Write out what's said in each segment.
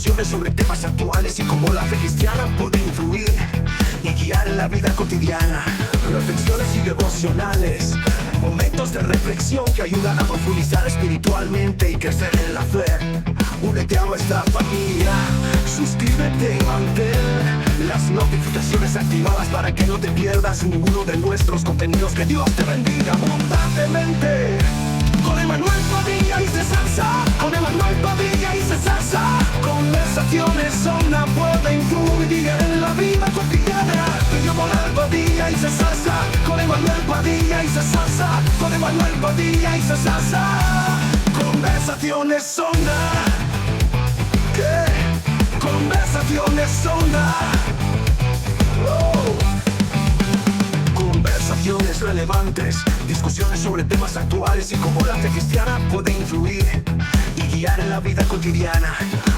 discusiones sobre temas actuales y cómo la fe cristiana puede influir y guiar en la vida cotidiana. Reflexiones y devocionales, momentos de reflexión que ayudan a profundizar espiritualmente y crecer en la fe. Únete a nuestra familia, suscríbete y mantén las notificaciones activadas para que no te pierdas ninguno de nuestros contenidos. Que Dios te bendiga abundantemente. Con Emanuel Padilla y César Sá, con Emanuel Padilla y César Sá. Conversaciones Zona puede influir en la vida cotidiana. Con Emanuel Padilla y César Sá, con Emanuel Padilla y César Sá, con Emanuel Padilla y César Sá. Conversaciones Zona. ¿Qué? Conversaciones Zona. Conversaciones relevantes, discusiones sobre temas actuales y cómo la fe cristiana puede influir y guiar en la vida cotidiana.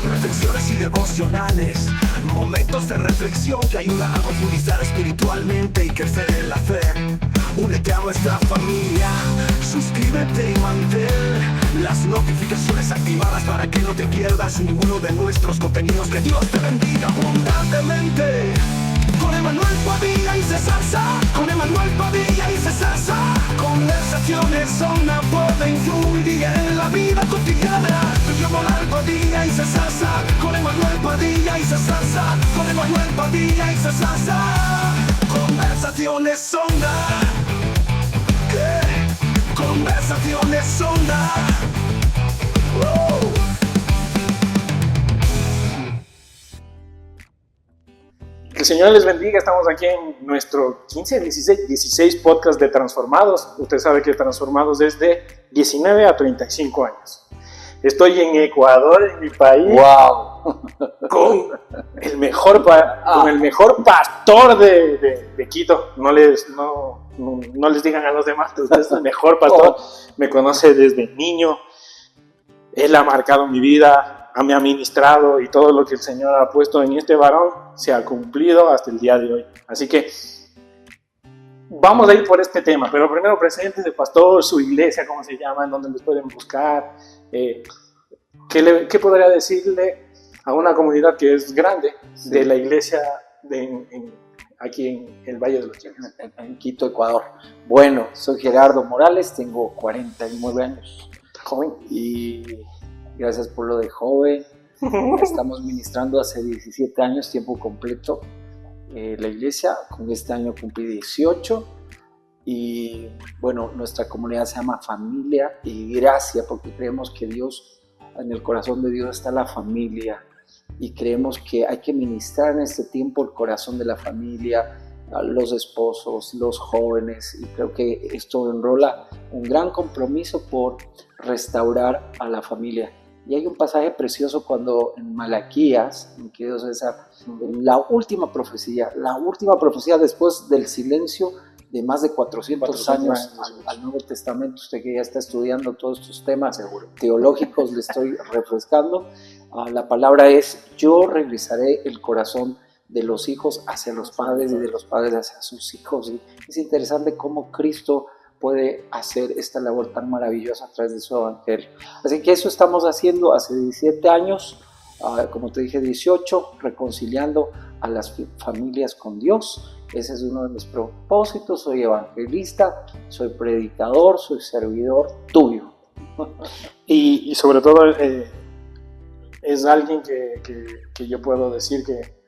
Reflexiones y devocionales, momentos de reflexión que ayudan a profundizar espiritualmente y crecer en la fe. Únete a nuestra familia, suscríbete y mantén las notificaciones activadas para que no te pierdas ninguno de nuestros contenidos. Que Dios te bendiga abundantemente. Con Emanuel Padilla y César Sá, con Emanuel Padilla y César Sá. Conversaciones Zona puede influir en la vida cotidiana. Con Emanuel Padilla y César Sá, con Emanuel Padilla y César Sá, con Emanuel Padilla y César Sá. Conversaciones Zona. ¿Qué? Conversaciones Zona. Que el Señor les bendiga. Estamos aquí en nuestro 16 podcast de Transformados. Usted sabe que Transformados es de 19 a 35 años. Estoy en Ecuador, en mi país. ¡Wow! Con el mejor pastor de Quito. No les digan a los demás que usted es el mejor pastor. Me conoce desde niño. Él ha marcado mi vida. Me ha ministrado, y todo lo que el Señor ha puesto en este varón se ha cumplido hasta el día de hoy. Así que vamos a ir por este tema, pero primero presente el pastor, su iglesia, cómo se llama, en dónde los pueden buscar, qué podría decirle a una comunidad que es grande, sí, de la iglesia aquí en el Valle de los Llanos. En Quito, Ecuador. Bueno, soy Gerardo Morales, tengo 49 años. Joven. Y gracias por lo de joven. Estamos ministrando hace 17 años, tiempo completo, la iglesia. Con este año cumplí 18. Y bueno, nuestra comunidad se llama Familia y Gracia, porque creemos que Dios, en el corazón de Dios está la familia. Y creemos que hay que ministrar en este tiempo el corazón de la familia, a los esposos, los jóvenes. Y creo que esto enrola un gran compromiso por restaurar a la familia. Y hay un pasaje precioso cuando en Malaquías, en que Dios es la última profecía después del silencio de más de 400 años al Nuevo Testamento. Usted que ya está estudiando todos estos temas teológicos, le estoy refrescando. La palabra es: yo regresaré el corazón de los hijos hacia los padres y de los padres hacia sus hijos. Y es interesante cómo Cristo puede hacer esta labor tan maravillosa a través de su evangelio. Así que eso estamos haciendo hace 17 años, como te dije, 18, reconciliando a las familias con Dios. Ese es uno de mis propósitos. Soy evangelista, soy predicador, soy servidor tuyo. Y sobre todo es alguien que yo puedo decir que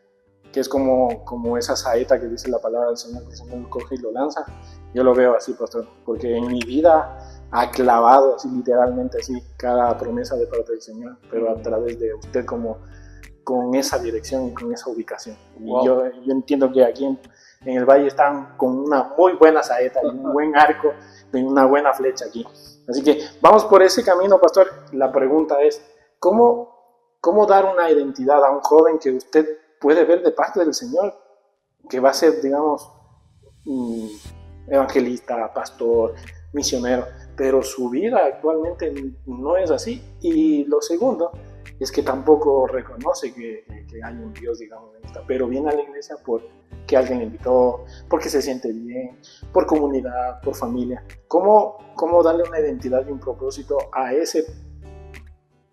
es como esa saeta que dice la palabra del Señor, que el Señor lo coge y lo lanza. Yo lo veo así, pastor, porque en mi vida ha clavado así, literalmente así, cada promesa de parte del Señor, pero a través de usted con esa dirección y con esa ubicación. Wow. Y yo entiendo que aquí en el Valle están con una muy buena saeta, y un buen arco, y una buena flecha aquí. Así que vamos por ese camino, pastor. La pregunta es, ¿cómo dar una identidad a un joven que usted puede ver de parte del Señor, que va a ser, digamos, evangelista, pastor, misionero, pero su vida actualmente no es así? Y lo segundo es que tampoco reconoce que hay un Dios, digamos, pero viene a la iglesia porque alguien le invitó, porque se siente bien, por comunidad, por familia. ¿Cómo darle una identidad y un propósito a ese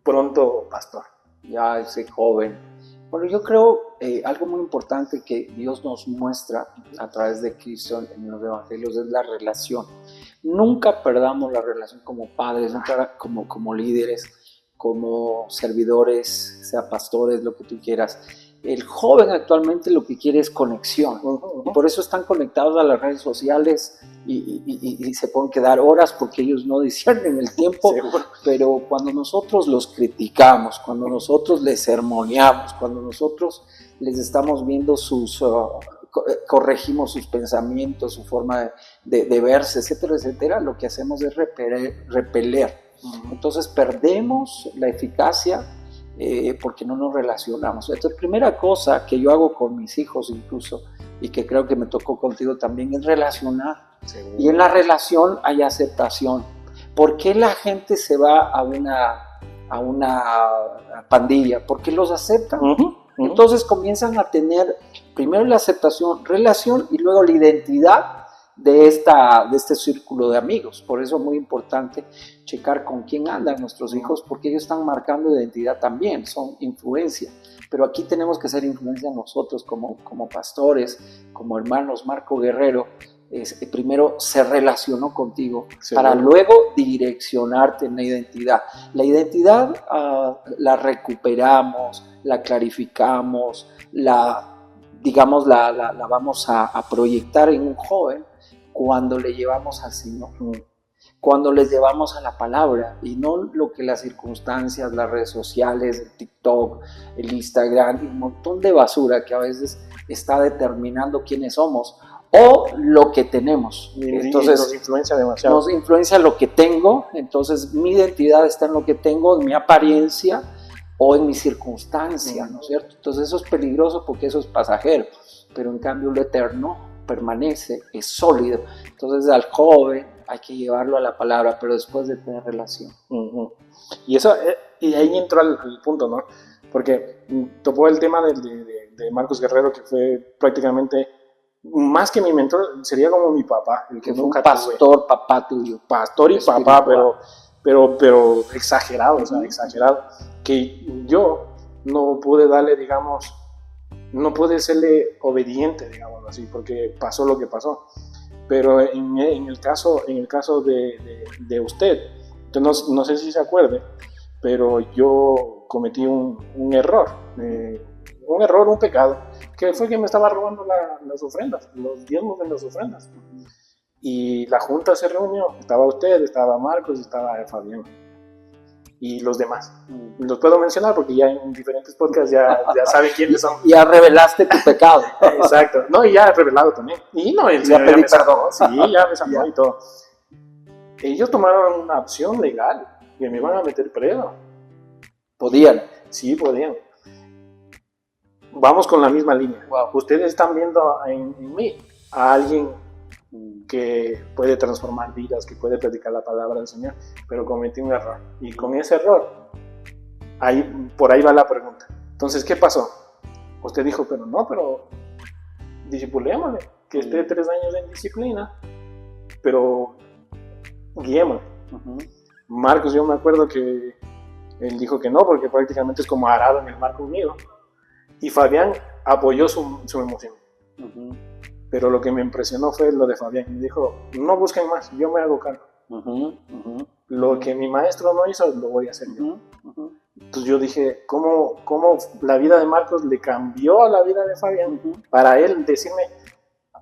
pronto pastor? ya ese joven. Bueno, yo creo algo muy importante que Dios nos muestra a través de Cristo en los evangelios es la relación. Nunca perdamos la relación como padres, nunca como líderes, como servidores, sea pastores, lo que tú quieras. El joven actualmente lo que quiere es conexión, y por eso están conectados a las redes sociales y se pueden quedar horas porque ellos no disciernen el tiempo. Seguro. Pero cuando nosotros los criticamos, cuando nosotros les sermoneamos, cuando nosotros les estamos viendo corregimos sus pensamientos, su forma de verse, etcétera, etcétera, lo que hacemos es repeler. Entonces perdemos la eficacia porque no nos relacionamos. Entonces, primera cosa que yo hago con mis hijos incluso, y que creo que me tocó contigo también, es relacionar. Seguro. Y en la relación hay aceptación. ¿Por qué la gente se va a una pandilla? Porque los aceptan. Entonces comienzan a tener primero la aceptación, relación, y luego la identidad de este círculo de amigos. Por eso es muy importante checar con quién andan nuestros hijos, porque ellos están marcando identidad también, son influencia. Pero aquí tenemos que ser influencia nosotros como pastores, como hermanos. Marco Guerrero primero se relacionó contigo, sí, para luego direccionarte en la identidad. La identidad la recuperamos, la clarificamos, la vamos a proyectar en un joven cuando le llevamos al Señor, cuando les llevamos a la palabra, y no lo que las circunstancias, las redes sociales, el TikTok, el Instagram y un montón de basura que a veces está determinando quiénes somos o lo que tenemos. Entonces nos influencia demasiado. Nos influencia lo que tengo. Entonces mi identidad está en lo que tengo, en mi apariencia o en mi circunstancia, ¿no es cierto? Entonces eso es peligroso porque eso es pasajero, pero en cambio lo eterno permanece, es sólido. Entonces al joven hay que llevarlo a la palabra, pero después de tener relación. Y eso, y ahí entró al punto, ¿no? Porque topó el tema de Marcos Guerrero, que fue prácticamente, más que mi mentor, sería como mi papá, el que nunca pastor, papá tuyo. Pastor y papá, pero exagerado, o sea, exagerado. Que yo no pude darle, digamos, no pude serle obediente, digamos así, porque pasó lo que pasó. Pero en el caso de usted, no sé si se acuerde, pero yo cometí un error, un pecado, que fue que me estaba robando las ofrendas, los diezmos de las ofrendas. Y la junta se reunió, estaba usted, estaba Marcos, estaba Fabián y los demás. Los puedo mencionar porque ya en diferentes podcasts ya saben quiénes son. Ya revelaste tu pecado. Exacto. No, y ya he revelado también. Y no, el Señor ya me sanó. Sí, ya me sanó y todo. Ellos tomaron una opción legal que me iban a meter preso. ¿Podían? Sí, podían. Vamos con la misma línea. Wow. Ustedes están viendo en mí a alguien que puede transformar vidas, que puede predicar la palabra del Señor, pero cometí un error. Y con ese error, por ahí va la pregunta. Entonces, ¿qué pasó? Usted dijo, pero discipulémosle, que esté 3 años en disciplina, pero guiémosle. Marcos, yo me acuerdo que él dijo que no, porque prácticamente es como arado en el mar conmigo. Y Fabián apoyó su emoción. Pero lo que me impresionó fue lo de Fabián. Me dijo, no busquen más, yo me hago cargo. Lo que mi maestro no hizo, lo voy a hacer yo. Entonces yo dije, ¿cómo la vida de Marcos le cambió a la vida de Fabián? Para él decirme,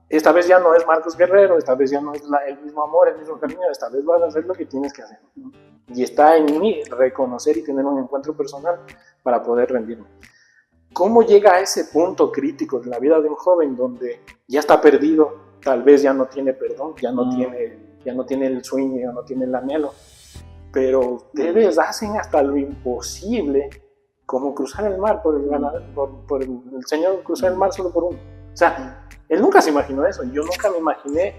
esta vez ya no es Marcos Guerrero, esta vez ya no es el mismo amor, el mismo cariño, esta vez vas a hacer lo que tienes que hacer. Y está en mí reconocer y tener un encuentro personal para poder rendirme. ¿Cómo llega a ese punto crítico en la vida de un joven donde ya está perdido, tal vez ya no tiene perdón, ya no tiene el sueño, ya no tiene el anhelo, pero ustedes hacen hasta lo imposible, como cruzar el mar por el Señor, cruzar el mar solo por uno? O sea, él nunca se imaginó eso, yo nunca me imaginé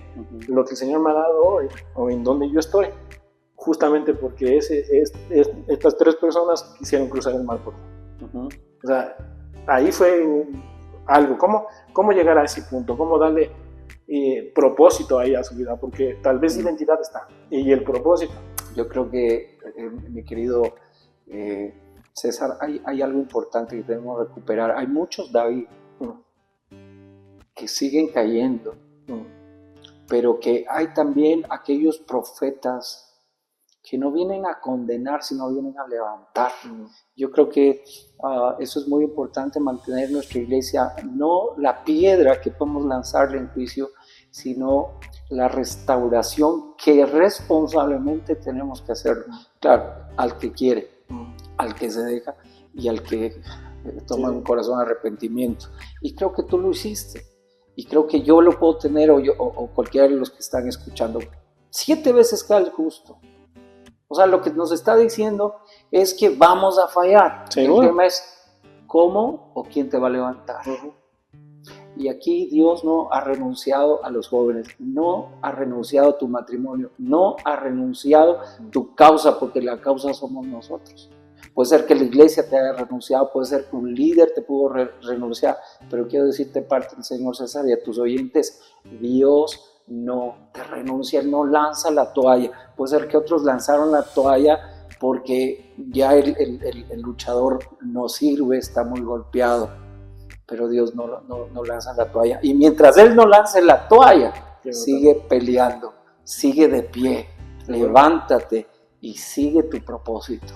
lo que el Señor me ha dado hoy, o en donde yo estoy, justamente porque estas 3 personas quisieron cruzar el mar por uno. O sea, ahí fue algo. ¿Cómo llegar a ese punto? ¿Cómo darle propósito ahí a su vida? Porque tal vez identidad está. Y el propósito. Yo creo que, mi querido César, hay algo importante que debemos recuperar. Hay muchos David que siguen cayendo, pero que hay también aquellos profetas que no vienen a condenar, sino vienen a levantar. Yo creo que eso es muy importante, mantener nuestra iglesia, no la piedra que podemos lanzarle en juicio, sino la restauración que responsablemente tenemos que hacerlo. Claro, al que quiere, al que se deja y al que toma un corazón de arrepentimiento. Y creo que tú lo hiciste. Y creo que yo lo puedo tener, o cualquiera de los que están escuchando, 7 veces cada el justo. O sea, lo que nos está diciendo es que vamos a fallar. ¿Seguro? El tema es cómo o quién te va a levantar. Y aquí Dios no ha renunciado a los jóvenes, no ha renunciado a tu matrimonio, no ha renunciado a tu causa, porque la causa somos nosotros. Puede ser que la iglesia te haya renunciado, puede ser que un líder te pudo renunciar, pero quiero decirte parte del Señor César y a tus oyentes, Dios no te renuncia, Él no lanza la toalla. Puede ser que otros lanzaron la toalla porque ya el luchador no sirve, está muy golpeado, pero Dios no lanza la toalla. Y mientras Él no lance la toalla, sigue peleando, sigue de pie, levántate y sigue tu propósito.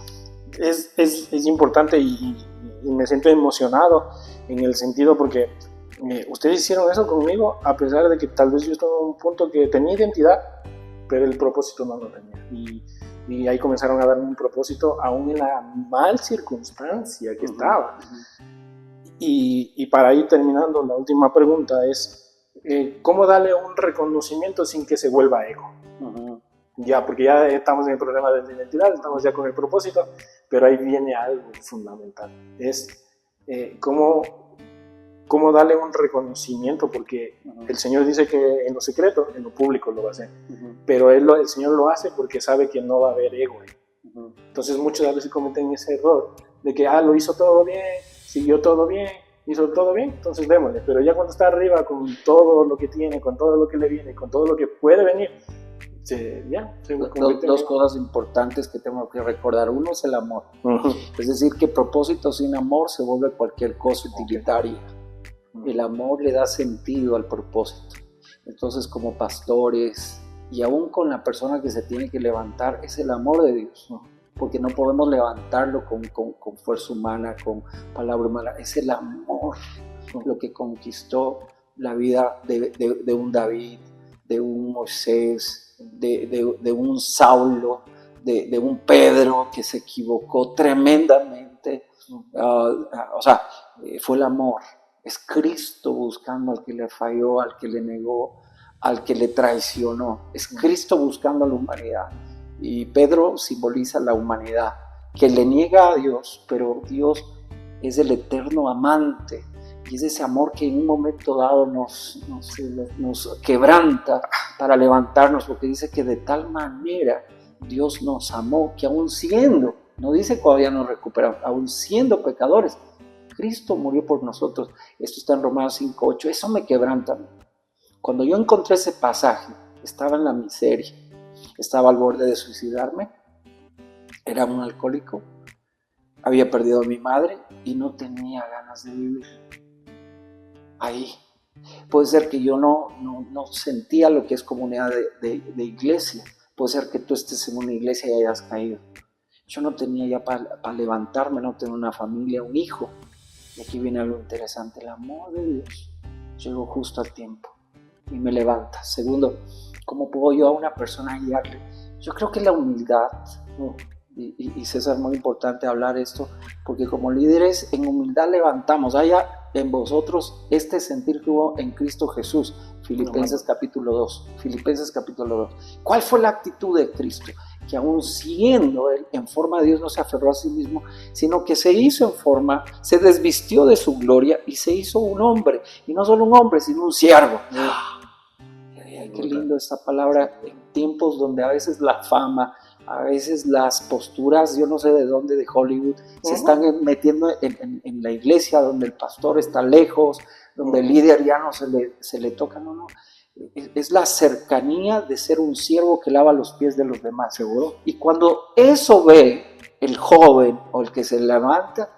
Es importante y me siento emocionado en el sentido porque ustedes hicieron eso conmigo a pesar de que tal vez yo estaba en un punto que tenía identidad, pero el propósito no lo tenía. Y ahí comenzaron a darme un propósito aún en la mal circunstancia que estaba. Y para ir terminando, la última pregunta es ¿cómo darle un reconocimiento sin que se vuelva ego? Ya, porque ya estamos en el problema de la identidad, estamos ya con el propósito, pero ahí viene algo fundamental, es cómo darle un reconocimiento, porque el Señor dice que en lo secreto, en lo público lo va a hacer, pero el Señor lo hace porque sabe que no va a haber ego. Entonces muchas veces cometen ese error de que lo hizo todo bien, siguió todo bien, hizo todo bien, entonces démosle, pero ya cuando está arriba con todo lo que tiene, con todo lo que le viene, con todo lo que puede venir, dos cosas importantes que tengo que recordar. Uno es el amor. Es decir, que propósito sin amor se vuelve cualquier cosa utilitaria. El amor le da sentido al propósito. Entonces, como pastores y aún con la persona que se tiene que levantar, es el amor de Dios, porque no podemos levantarlo con fuerza humana, con palabra humana. Es el amor lo que conquistó la vida de un David, de un Moisés, de un Saulo, de un Pedro que se equivocó tremendamente. Fue el amor. Es Cristo buscando al que le falló, al que le negó, al que le traicionó. Es Cristo buscando a la humanidad. Y Pedro simboliza la humanidad, que le niega a Dios, pero Dios es el eterno amante. Y es ese amor que en un momento dado nos quebranta para levantarnos, porque dice que de tal manera Dios nos amó, que aún siendo, no dice todavía nos recuperamos, aún siendo pecadores, Cristo murió por nosotros. Esto está en Romanos 5:8, eso me quebranta. Cuando yo encontré ese pasaje, estaba en la miseria, estaba al borde de suicidarme, era un alcohólico, había perdido a mi madre y no tenía ganas de vivir. Ahí puede ser que yo no sentía lo que es comunidad de iglesia. Puede ser que tú estés en una iglesia y hayas caído. Yo no tenía ya para levantarme, no tenía una familia, un hijo. Y aquí viene algo interesante, el amor de Dios llegó justo a tiempo y me levanta. Segundo, ¿cómo puedo yo a una persona guiarle? Yo creo que la humildad, y César, muy importante hablar esto, porque como líderes en humildad levantamos, haya en vosotros este sentir que hubo en Cristo Jesús. Filipenses capítulo 2. ¿Cuál fue la actitud de Cristo? Que aún siendo Él en forma de Dios no se aferró a sí mismo, sino que se hizo en forma, se desvistió de su gloria y se hizo un hombre. Y no solo un hombre, sino un siervo. Qué lindo esta palabra en tiempos donde a veces la fama, a veces las posturas, yo no sé de dónde, de Hollywood, se están metiendo en la iglesia, donde el pastor está lejos, donde el líder ya no se le toca, no. Es la cercanía de ser un siervo que lava los pies de los demás, seguro. Y cuando eso ve el joven o el que se levanta,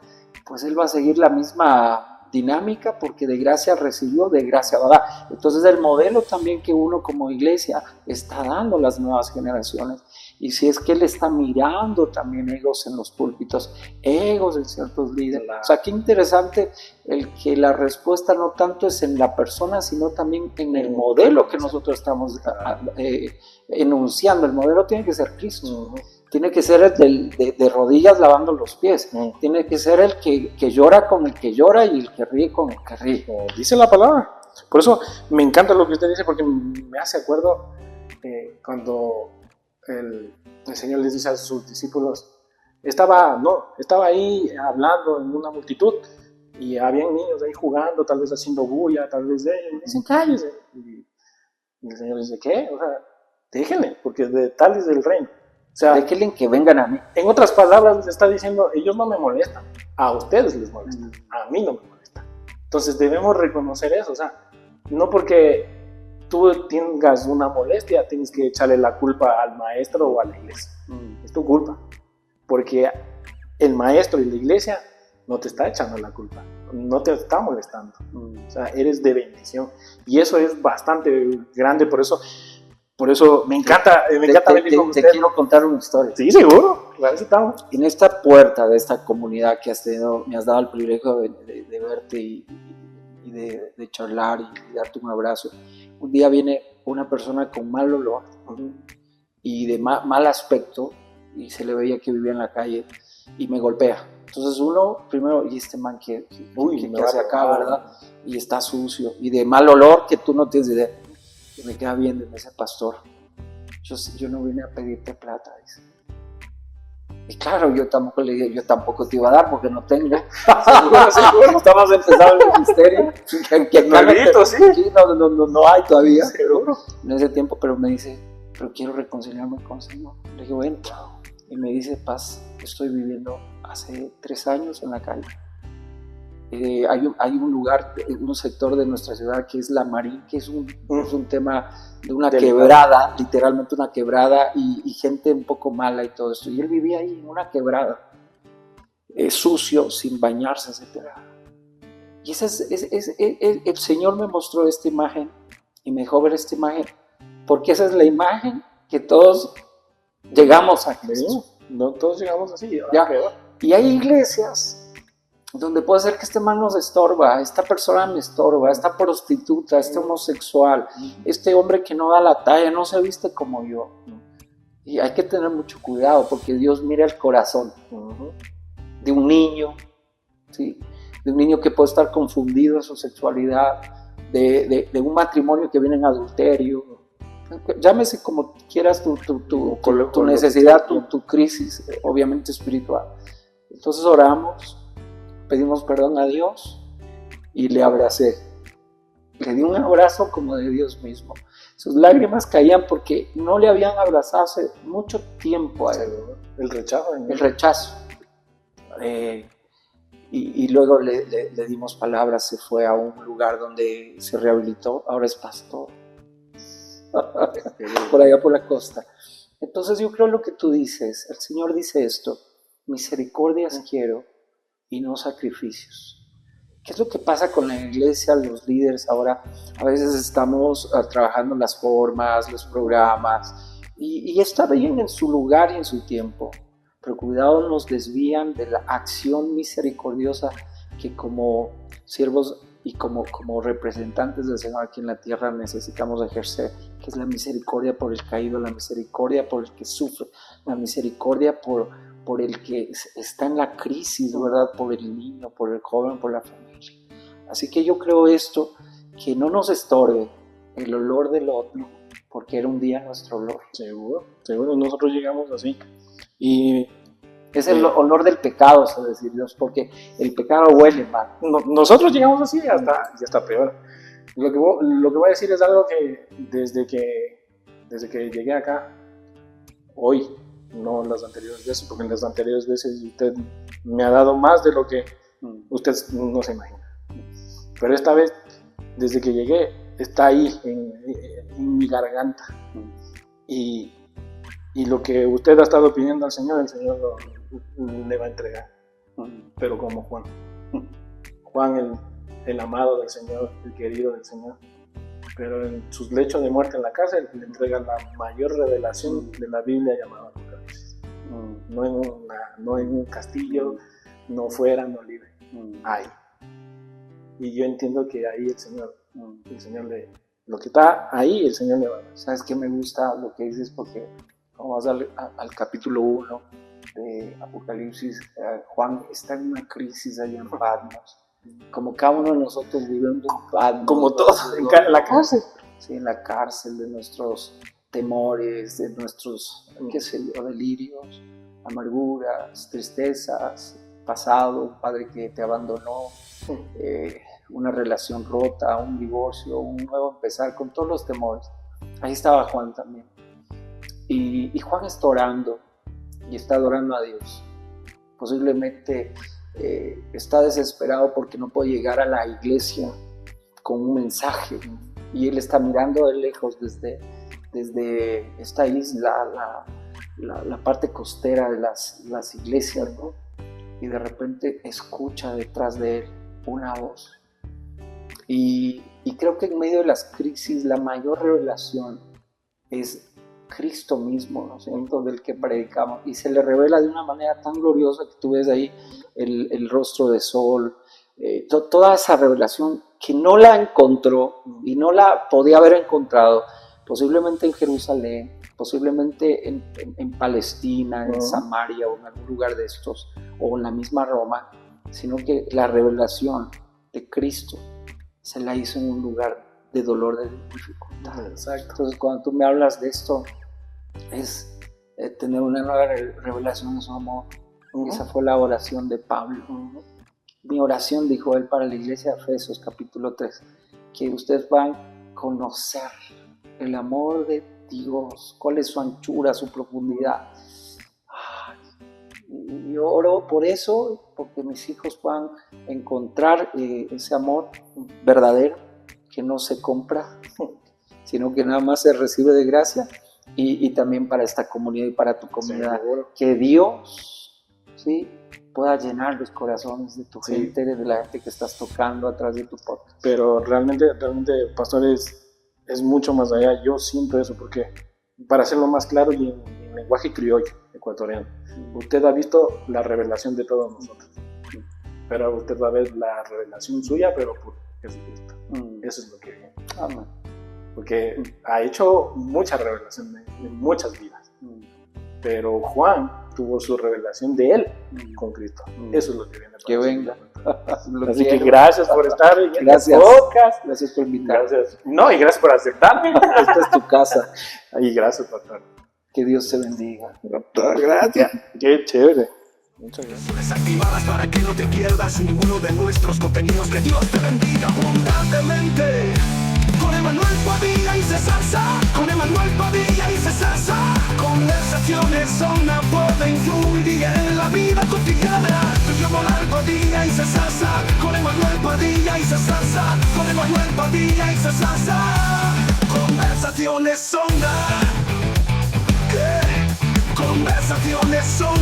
pues él va a seguir la misma dinámica, porque de gracia recibió, de gracia va a dar. Entonces el modelo también que uno como iglesia está dando a las nuevas generaciones, y si es que él está mirando también egos en los púlpitos, egos en ciertos líderes, o sea, qué interesante el que la respuesta no tanto es en la persona, sino también en el modelo que nosotros estamos enunciando. El modelo tiene que ser Cristo. Tiene que ser el de rodillas lavando los pies. Tiene que ser el que llora con el que llora y el que ríe con el que ríe. Dice la palabra. Por eso me encanta lo que usted dice, porque me hace acuerdo cuando el Señor les dice a sus discípulos, estaba ahí hablando en una multitud y habían niños ahí jugando, tal vez haciendo bulla, tal vez ellos dicen, cállese. Y el Señor dice, ¿qué? O sea, déjenle, porque de tal es el reino. O sea, déjenle que vengan a mí. En otras palabras, les está diciendo, ellos no me molestan, a ustedes les molestan, a mí no me molestan. Entonces debemos reconocer eso, o sea, no porque tú tengas una molestia tienes que echarle la culpa al maestro o a la iglesia. Es tu culpa, porque el maestro y la iglesia no te está echando la culpa, no te está molestando. O sea, eres de bendición, y eso es bastante grande. Por eso me encanta venir con usted. Te quiero contar una historia. Sí, seguro. La necesitamos. En esta puerta de esta comunidad que has tenido, me has dado el privilegio de verte y de charlar y darte un abrazo. Un día viene una persona con mal olor y de mal aspecto, y se le veía que vivía en la calle, y me golpea. Entonces uno, primero, y este man que hace acá, ¿verdad? Y está sucio, y de mal olor que tú no tienes idea. Y me queda viendo y me dice, pastor, yo no vine a pedirte plata, dice. Y claro, yo tampoco le dije, yo tampoco te iba a dar porque no tengo. Seguro. Estamos empezando el ministerio. No hay todavía. Seguro. En ese tiempo, pero me dice, pero quiero reconciliarme con el Señor. Le digo, bueno. Y me dice, Paz, estoy viviendo hace 3 años en la calle. Hay un lugar, un sector de nuestra ciudad que es La Marín, que es un tema de una quebrada, literalmente una quebrada, y gente un poco mala y todo esto. Y él vivía ahí en una quebrada, sucio, sin bañarse, etc. Y el Señor me mostró esta imagen y me dejó ver esta imagen, porque esa es la imagen que todos llegamos a Cristo. No todos llegamos así. Y hay iglesias donde puede ser que este man nos estorba, esta persona me estorba, esta prostituta, este homosexual, este hombre que no da la talla, no se viste como yo. Y hay que tener mucho cuidado, porque Dios mira el corazón de un niño, ¿sí? De un niño que puede estar confundido en su sexualidad, de un matrimonio que viene en adulterio. Llámese como quieras tu necesidad, tu crisis, obviamente espiritual. Entonces oramos, pedimos perdón a Dios y le abracé. Le di un abrazo como de Dios mismo. Sus lágrimas caían porque no le habían abrazado hace mucho tiempo a él. El rechazo. El rechazo. Y luego le dimos palabras, se fue a un lugar donde se rehabilitó, ahora es pastor. Por allá por la costa. Entonces yo creo lo que tú dices, el Señor dice esto, misericordias quiero y no sacrificios. ¿Qué es lo que pasa con la iglesia, los líderes ahora? A veces estamos trabajando las formas, los programas, y está bien en su lugar y en su tiempo, pero cuidado, nos desvían de la acción misericordiosa que como siervos y como representantes del Señor aquí en la tierra necesitamos ejercer, que es la misericordia por el caído, la misericordia por el que sufre, la misericordia por el que está en la crisis, ¿verdad? Por el niño, por el joven, por la familia. Así que yo creo esto, que no nos estorbe el olor del otro, porque era un día nuestro olor. Seguro, nosotros llegamos así. Y es el olor del pecado, es decir, Dios, porque el pecado huele mal. Nosotros llegamos así y hasta peor. Lo que voy a decir es algo que desde que llegué acá, hoy, no las anteriores veces, porque en las anteriores veces usted me ha dado más de lo que usted no se imagina. Pero esta vez, desde que llegué, está ahí en mi garganta. Y lo que usted ha estado pidiendo al Señor, el Señor le va a entregar, pero como Juan. Juan, el amado del Señor, el querido del Señor, pero en sus lechos de muerte en la cárcel le entrega la mayor revelación de la Biblia llamada Apocalipsis. No en un castillo, no fuera, no libre, ahí. Y yo entiendo que ahí el Señor lo que está ahí, el Señor le va a dar. ¿Sabes qué me gusta lo que dices? Porque vamos al capítulo 1 de Apocalipsis, Juan está en una crisis allá en Patmos, como cada uno de nosotros viviendo en Patmos, como todos en la cárcel. Sí, en la cárcel de nuestros temores, de nuestros, qué sé yo, delirios, amarguras, tristezas, pasado, un padre que te abandonó, una relación rota, un divorcio, un nuevo empezar, con todos los temores. Ahí estaba Juan también. Y Juan está orando y está adorando a Dios. Posiblemente está desesperado porque no puede llegar a la iglesia con un mensaje. Y él está mirando de lejos desde esta isla, la parte costera de las iglesias, ¿no? Y de repente escucha detrás de él una voz. Y creo que en medio de las crisis la mayor revelación es Cristo mismo, ¿no es cierto?, del que predicamos, y se le revela de una manera tan gloriosa que tú ves ahí el rostro de sol, toda esa revelación que no la encontró y no la podía haber encontrado posiblemente en Jerusalén, posiblemente en Palestina, en Samaria o en algún lugar de estos, o en la misma Roma, sino que la revelación de Cristo se la hizo en un lugar de dolor, de dificultad. Exacto. Entonces, cuando tú me hablas de esto, es tener una nueva revelación de su amor. Esa fue la oración de Pablo. Mi oración, dijo él, para la iglesia de Efesios, capítulo 3, que ustedes van a conocer el amor de Dios, cuál es su anchura, su profundidad. Y yo oro por eso, porque mis hijos puedan encontrar ese amor verdadero, que no se compra, sino que nada más se recibe de gracia, y también para esta comunidad y para tu comunidad. Seguro. Que Dios, ¿sí?, pueda llenar los corazones de tu gente, de la gente que estás tocando a través de tu podcast. Pero realmente, pastor, es mucho más allá. Yo siento eso porque, para hacerlo más claro y en lenguaje criollo ecuatoriano, usted ha visto la revelación de todos nosotros, pero usted va a ver la revelación suya, pero por Jesucristo. Eso es lo que viene. Amén. Porque ha hecho mucha revelación en muchas vidas, pero Juan tuvo su revelación de él con Cristo. Eso es lo que viene. Que venga. Así que gracias por estar en Gracias. este podcast. Gracias por invitarme. Gracias. No, y gracias por aceptarme. Esta es tu casa. Y gracias, pastor. Que Dios te bendiga. Doctor, gracias. Qué chévere. Muchas gracias. Desactivadas para que no te pierdas ninguno de nuestros contenidos. Que Dios te bendiga abundantemente. Con Emanuel Padilla y César Sá. Con Emanuel Padilla y César Sá. Conversaciones son una puede influir en la vida cotidiana. Con Emanuel Padilla y César Sá. Con Emanuel Padilla y César Sá. Con Emanuel Padilla y César Sá. Conversaciones son ¿qué? Conversaciones son